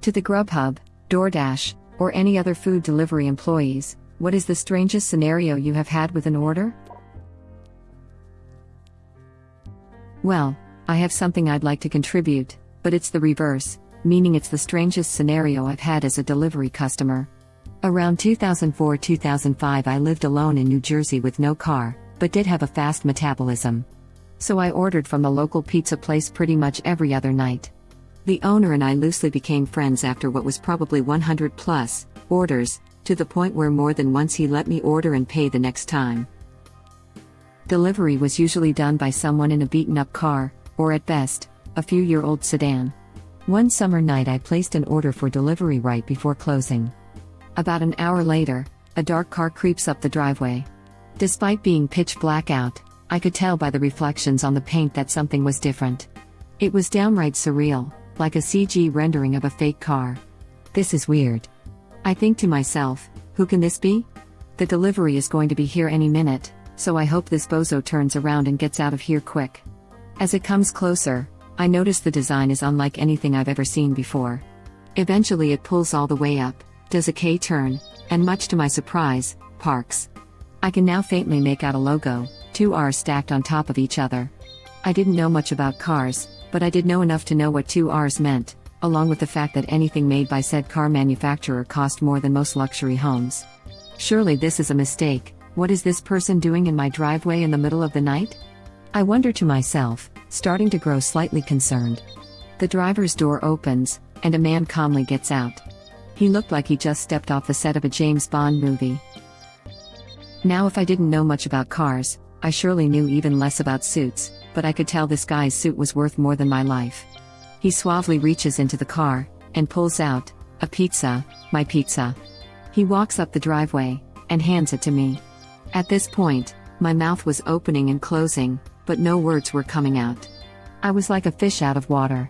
To the Grubhub, Doordash, or any other food delivery employees, what is the strangest scenario you have had with an order? Well, I have something I'd like to contribute, but it's the reverse, meaning it's the strangest scenario I've had as a delivery customer. Around 2004-2005 I lived alone in New Jersey with no car, but did have a fast metabolism. So I ordered from the local pizza place pretty much every other night. The owner and I loosely became friends after what was probably 100 plus orders, to the point where more than once he let me order and pay the next time. Delivery was usually done by someone in a beaten-up car, or at best, a few-year-old sedan. One summer night I placed an order for delivery right before closing. About an hour later, a dark car creeps up the driveway. Despite being pitch black out, I could tell by the reflections on the paint that something was different. It was downright surreal, like a CG rendering of a fake car. This is weird. I think to myself, who can this be? The delivery is going to be here any minute, so I hope this bozo turns around and gets out of here quick. As it comes closer, I notice the design is unlike anything I've ever seen before. Eventually it pulls all the way up, does a K-turn, and much to my surprise, parks. I can now faintly make out a logo, 2 R's stacked on top of each other. I didn't know much about cars, but I did know enough to know what 2 R's meant, along with the fact that anything made by said car manufacturer cost more than most luxury homes. Surely this is a mistake. What is this person doing in my driveway in the middle of the night? I wonder to myself, starting to grow slightly concerned. The driver's door opens, and a man calmly gets out. He looked like he just stepped off the set of a James Bond movie. Now if I didn't know much about cars, I surely knew even less about suits, but I could tell this guy's suit was worth more than my life. He suavely reaches into the car, and pulls out a pizza, my pizza. He walks up the driveway, and hands it to me. At this point, my mouth was opening and closing, but no words were coming out. I was like a fish out of water.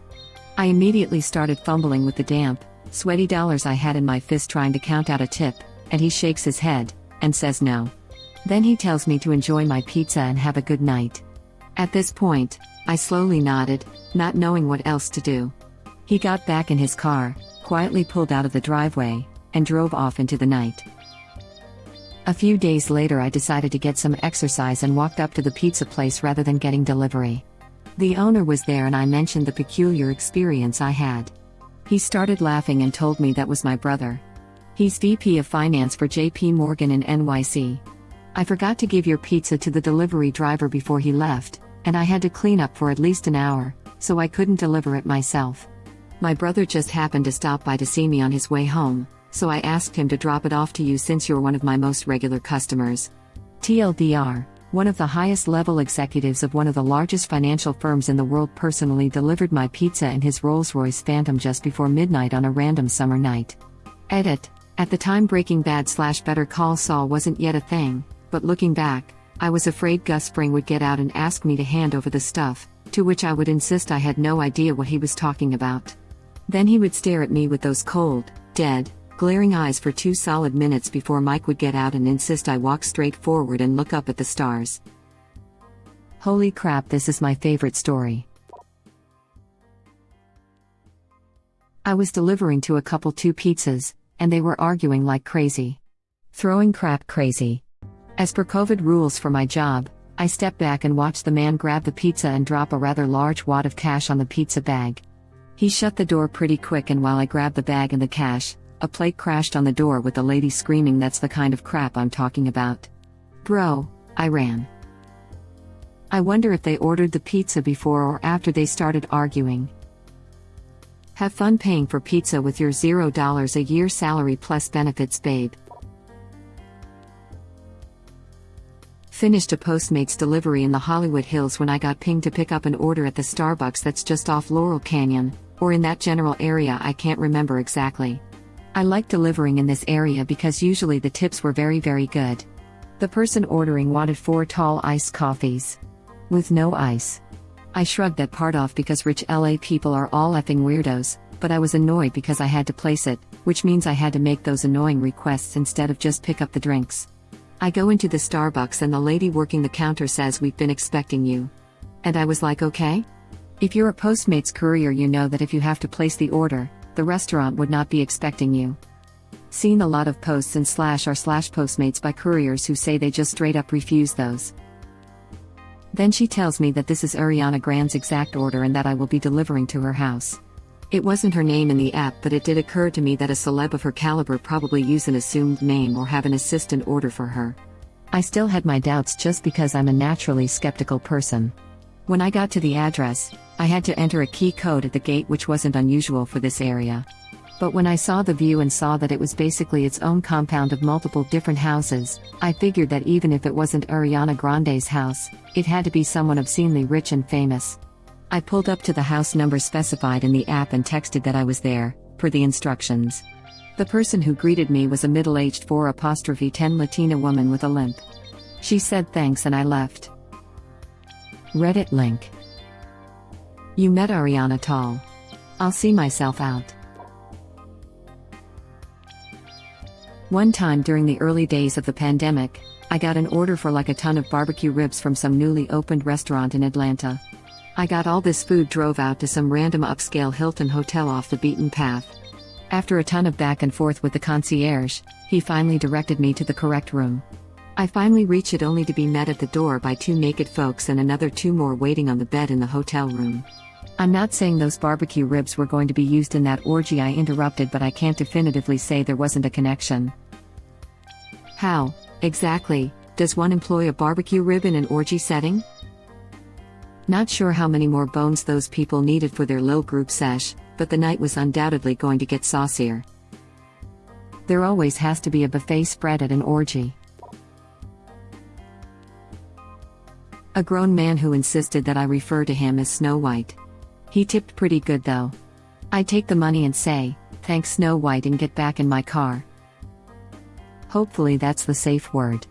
I immediately started fumbling with the damp, sweaty dollars I had in my fist trying to count out a tip, and he shakes his head, and says no. Then he tells me to enjoy my pizza and have a good night. At this point, I slowly nodded, not knowing what else to do. He got back in his car, quietly pulled out of the driveway, and drove off into the night. A few days later I decided to get some exercise and walked up to the pizza place rather than getting delivery. The owner was there and I mentioned the peculiar experience I had. He started laughing and told me that was my brother. He's VP of Finance for JP Morgan in NYC. I forgot to give your pizza to the delivery driver before he left, and I had to clean up for at least an hour, so I couldn't deliver it myself. My brother just happened to stop by to see me on his way home, so I asked him to drop it off to you since you're one of my most regular customers. TLDR, one of the highest level executives of one of the largest financial firms in the world personally delivered my pizza in his Rolls-Royce Phantom just before midnight on a random summer night. Edit. At the time Breaking Bad/Better Call Saul wasn't yet a thing, but looking back, I was afraid Gus Fring would get out and ask me to hand over the stuff, to which I would insist I had no idea what he was talking about. Then he would stare at me with those cold, dead, glaring eyes for 2 solid minutes before Mike would get out and insist I walk straight forward and look up at the stars. Holy crap, this is my favorite story. I was delivering to a couple 2 pizzas, and they were arguing like crazy. Throwing crap crazy. As per COVID rules for my job, I stepped back and watched the man grab the pizza and drop a rather large wad of cash on the pizza bag. He shut the door pretty quick, and while I grabbed the bag and the cash, a plate crashed on the door with the lady screaming, "That's the kind of crap I'm talking about." Bro, I ran. I wonder if they ordered the pizza before or after they started arguing. Have fun paying for pizza with your $0 a year salary plus benefits, babe. Finished a Postmates delivery in the Hollywood Hills when I got pinged to pick up an order at the Starbucks that's just off Laurel Canyon, or in that general area, I can't remember exactly. I like delivering in this area because usually the tips were very good. The person ordering wanted 4 tall iced coffees. With no ice. I shrugged that part off because rich LA people are all effing weirdos, but I was annoyed because I had to place it, which means I had to make those annoying requests instead of just pick up the drinks. I go into the Starbucks and the lady working the counter says, "We've been expecting you." And I was like, okay? If you're a Postmates courier, you know that if you have to place the order, the restaurant would not be expecting you. Seen a lot of posts in /r/Postmates by couriers who say they just straight up refuse those. Then she tells me that this is Ariana Grande's exact order and that I will be delivering to her house. It wasn't her name in the app, but it did occur to me that a celeb of her caliber probably use an assumed name or have an assistant order for her. I still had my doubts just because I'm a naturally skeptical person. When I got to the address, I had to enter a key code at the gate, which wasn't unusual for this area. But when I saw the view and saw that it was basically its own compound of multiple different houses, I figured that even if it wasn't Ariana Grande's house, it had to be someone obscenely rich and famous. I pulled up to the house number specified in the app and texted that I was there, per the instructions. The person who greeted me was a middle-aged 4'10" Latina woman with a limp. She said thanks and I left. Reddit link. You met Ariana Tall. I'll see myself out. One time during the early days of the pandemic, I got an order for like a ton of barbecue ribs from some newly opened restaurant in Atlanta. I got all this food, drove out to some random upscale Hilton hotel off the beaten path. After a ton of back and forth with the concierge, he finally directed me to the correct room. I finally reached it only to be met at the door by two naked folks and another two more waiting on the bed in the hotel room. I'm not saying those barbecue ribs were going to be used in that orgy I interrupted, but I can't definitively say there wasn't a connection. How, exactly, does one employ a barbecue rib in an orgy setting? Not sure how many more bones those people needed for their little group sesh, but the night was undoubtedly going to get saucier. There always has to be a buffet spread at an orgy. A grown man who insisted that I refer to him as Snow White. He tipped pretty good though. I take the money and say, "Thanks Snow White," and get back in my car. Hopefully that's the safe word.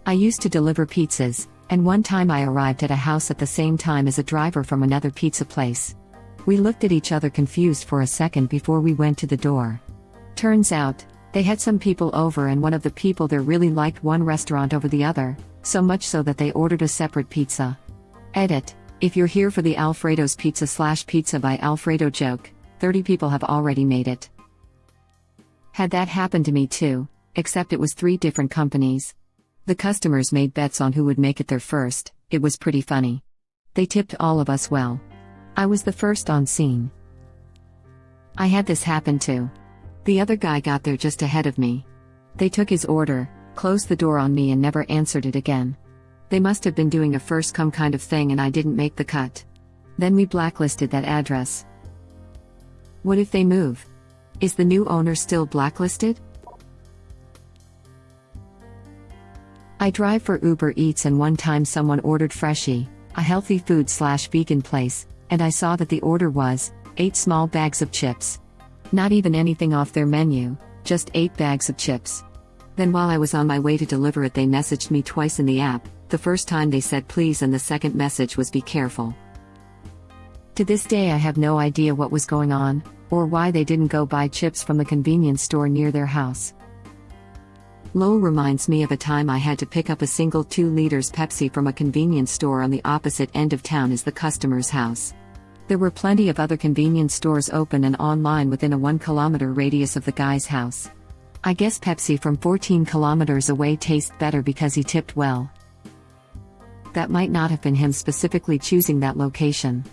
I used to deliver pizzas, and one time I arrived at a house at the same time as a driver from another pizza place. We looked at each other confused for a second before we went to the door. Turns out, they had some people over and one of the people there really liked one restaurant over the other, so much so that they ordered a separate pizza. Edit: if you're here for the Alfredo's Pizza by Alfredo joke, 30 people have already made it. Had that happened to me too, except it was 3 different companies. The customers made bets on who would make it there first. It was pretty funny. They tipped all of us well. I was the first on scene. I had this happen too. The other guy got there just ahead of me. They took his order, closed the door on me and never answered it again. They must have been doing a first come kind of thing and I didn't make the cut. Then we blacklisted that address. What if they move? Is the new owner still blacklisted? I drive for Uber Eats and one time someone ordered Freshie, a healthy food/vegan place, and I saw that the order was 8 small bags of chips. Not even anything off their menu, just 8 bags of chips. Then while I was on my way to deliver it, they messaged me twice in the app. The first time they said please and the second message was be careful. To this day I have no idea what was going on, or why they didn't go buy chips from the convenience store near their house. LOL reminds me of a time I had to pick up a single 2 liters Pepsi from a convenience store on the opposite end of town as the customer's house. There were plenty of other convenience stores open and online within a 1-kilometer radius of the guy's house. I guess Pepsi from 14 kilometers away tastes better because he tipped well. That might not have been him specifically choosing that location.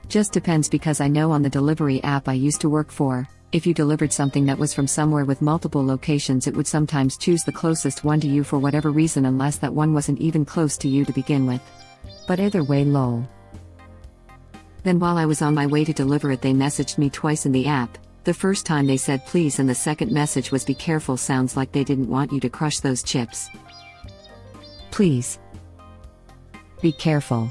Just depends, because I know on the delivery app I used to work for, if you delivered something that was from somewhere with multiple locations, it would sometimes choose the closest one to you for whatever reason, unless that one wasn't even close to you to begin with. But either way, lol. Then while I was on my way to deliver it, they messaged me twice in the app. The first time they said please and the second message was be careful. Sounds like they didn't want you to crush those chips. Please. Be careful.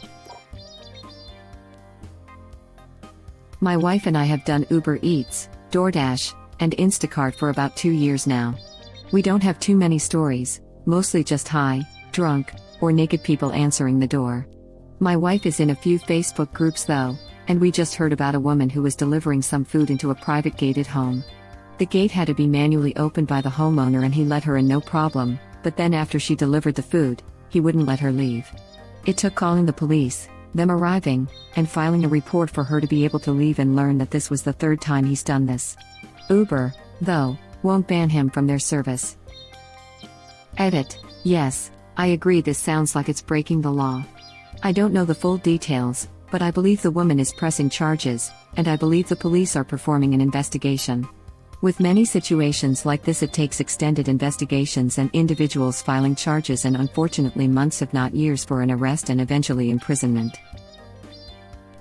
My wife and I have done Uber Eats, Doordash, and Instacart for about 2 years now. We don't have too many stories, mostly just high, drunk, or naked people answering the door. My wife is in a few Facebook groups though, and we just heard about a woman who was delivering some food into a private gated home. The gate had to be manually opened by the homeowner and he let her in no problem, but then after she delivered the food, he wouldn't let her leave. It took calling the police, them arriving, and filing a report for her to be able to leave and learn that this was the third time he's done this. Uber, though, won't ban him from their service. Edit. Yes, I agree this sounds like it's breaking the law. I don't know the full details, but I believe the woman is pressing charges, and I believe the police are performing an investigation. With many situations like this, it takes extended investigations and individuals filing charges and unfortunately months if not years for an arrest and eventually imprisonment.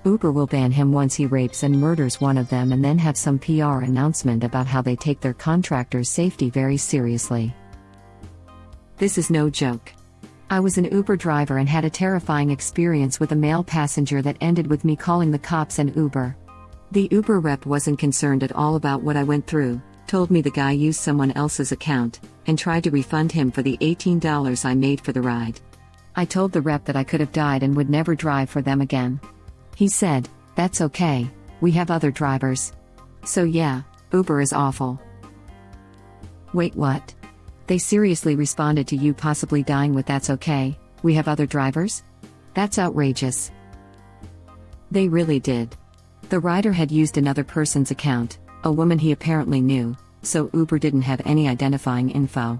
Uber will ban him once he rapes and murders one of them and then have some PR announcement about how they take their contractors' safety very seriously. This is no joke. I was an Uber driver and had a terrifying experience with a male passenger that ended with me calling the cops and Uber. The Uber rep wasn't concerned at all about what I went through, told me the guy used someone else's account, and tried to refund him for the $18 I made for the ride. I told the rep that I could have died and would never drive for them again. He said, "That's okay, we have other drivers." So yeah, Uber is awful. Wait, what? They seriously responded to you possibly dying with "that's okay, we have other drivers"? That's outrageous. They really did. The rider had used another person's account, a woman he apparently knew, so Uber didn't have any identifying info.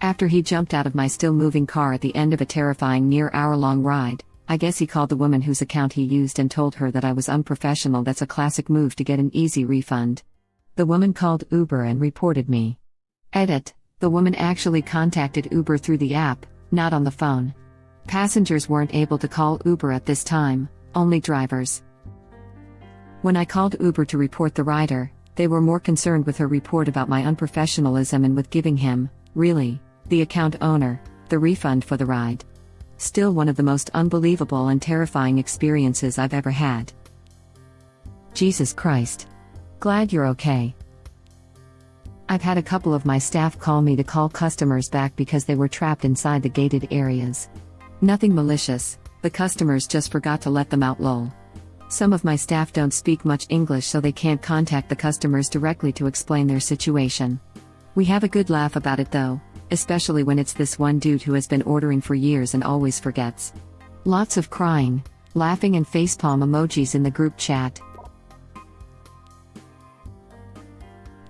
After he jumped out of my still-moving car at the end of a terrifying near-hour-long ride, I guess he called the woman whose account he used and told her that I was unprofessional. That's a classic move to get an easy refund. The woman called Uber and reported me. Edit. The woman actually contacted Uber through the app, not on the phone. Passengers weren't able to call Uber at this time, only drivers. When I called Uber to report the rider, they were more concerned with her report about my unprofessionalism and with giving him, really, the account owner, the refund for the ride. Still one of the most unbelievable and terrifying experiences I've ever had. Jesus Christ. Glad you're okay. I've had a couple of my staff call me to call customers back because they were trapped inside the gated areas. Nothing malicious, the customers just forgot to let them out lol. Some of my staff don't speak much English, so they can't contact the customers directly to explain their situation. We have a good laugh about it though, especially when it's this one dude who has been ordering for years and always forgets. Lots of crying, laughing and facepalm emojis in the group chat.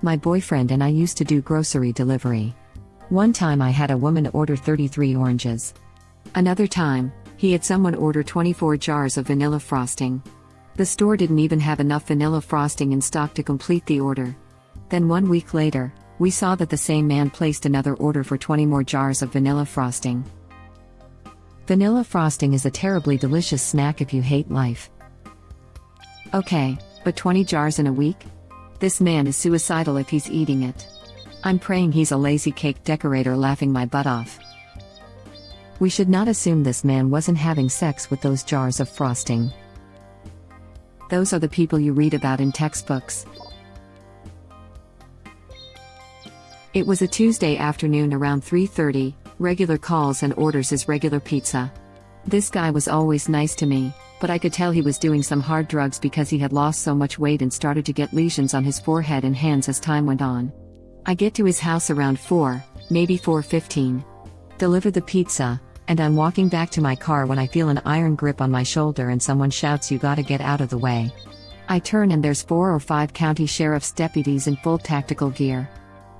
My boyfriend and I used to do grocery delivery. One time I had a woman order 33 oranges. Another time, he had someone order 24 jars of vanilla frosting. The store didn't even have enough vanilla frosting in stock to complete the order. Then 1 week later, we saw that the same man placed another order for 20 more jars of vanilla frosting. Vanilla frosting is a terribly delicious snack if you hate life. Okay, but 20 jars in a week? This man is suicidal if he's eating it. I'm praying he's a lazy cake decorator laughing my butt off. We should not assume this man wasn't having sex with those jars of frosting. Those are the people you read about in textbooks. It was a Tuesday afternoon around 3:30, regular calls and orders is regular pizza. This guy was always nice to me, but I could tell he was doing some hard drugs because he had lost so much weight and started to get lesions on his forehead and hands as time went on. I get to his house around 4, maybe 4:15. Deliver the pizza, and I'm walking back to my car when I feel an iron grip on my shoulder and someone shouts, "You gotta get out of the way." I turn and there's 4 or 5 county sheriff's deputies in full tactical gear.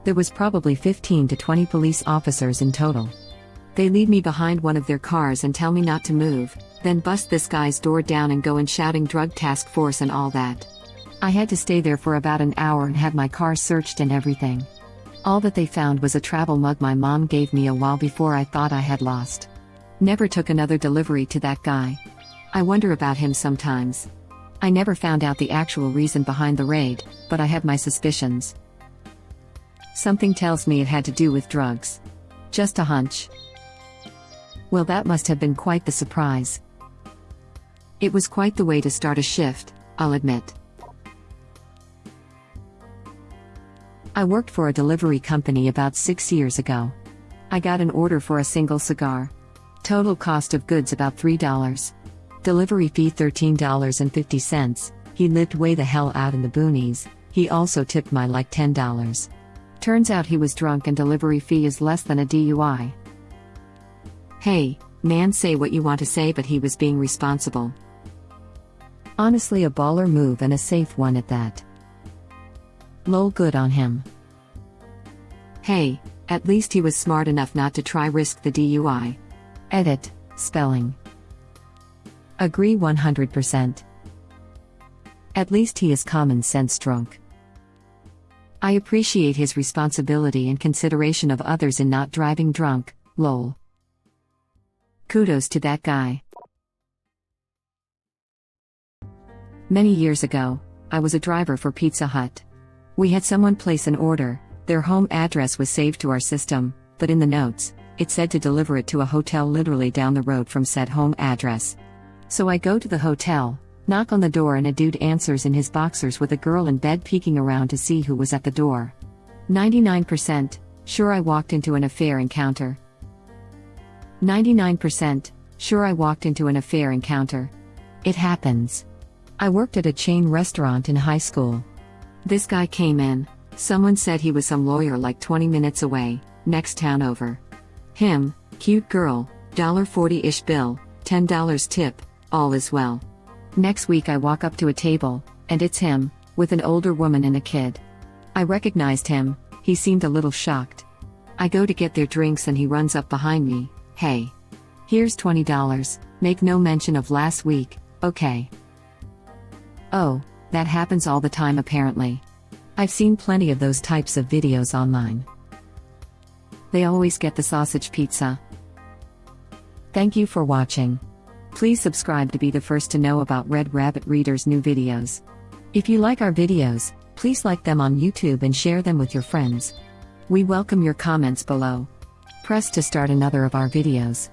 There was probably 15 to 20 police officers in total. They lead me behind one of their cars and tell me not to move, then bust this guy's door down and go in shouting drug task force and all that. I had to stay there for about an hour and have my car searched and everything. All that they found was a travel mug my mom gave me a while before I thought I had lost. Never took another delivery to that guy. I wonder about him sometimes. I never found out the actual reason behind the raid, but I have my suspicions. Something tells me it had to do with drugs. Just a hunch. Well, that must have been quite the surprise. It was quite the way to start a shift, I'll admit. I worked for a delivery company about 6 years ago. I got an order for a single cigar. Total cost of goods about $3. Delivery fee $13.50. He lived way the hell out in the boonies. He also tipped my like $10. Turns out he was drunk and delivery fee is less than a DUI. Hey, man, say what you want to say, but he was being responsible. Honestly, a baller move and a safe one at that. Lol, good on him. Hey, at least he was smart enough not to try risk the DUI. Edit, spelling. Agree 100%. At least he is common sense drunk. I appreciate his responsibility and consideration of others in not driving drunk, lol. Kudos to that guy. Many years ago, I was a driver for Pizza Hut. We had someone place an order, their home address was saved to our system, but in the notes, it said to deliver it to a hotel literally down the road from said home address. So I go to the hotel, knock on the door, and a dude answers in his boxers with a girl in bed peeking around to see who was at the door. 99% sure I walked into an affair encounter. 99% sure I walked into an affair encounter. It happens. I worked at a chain restaurant in high school. This guy came in, someone said he was some lawyer like 20 minutes away, next town over. Him, cute girl, $40-ish bill, $10 tip, all is well. Next week I walk up to a table, and it's him, with an older woman and a kid. I recognized him, he seemed a little shocked. I go to get their drinks and he runs up behind me, hey. Here's $20, make no mention of last week, okay. Oh, that happens all the time apparently. I've seen plenty of those types of videos online. They always get the sausage pizza. Thank you for watching. Please subscribe to be the first to know about Red Rabbit Reader's new videos. If you like our videos, please like them on YouTube and share them with your friends. We welcome your comments below. Press to start another of our videos.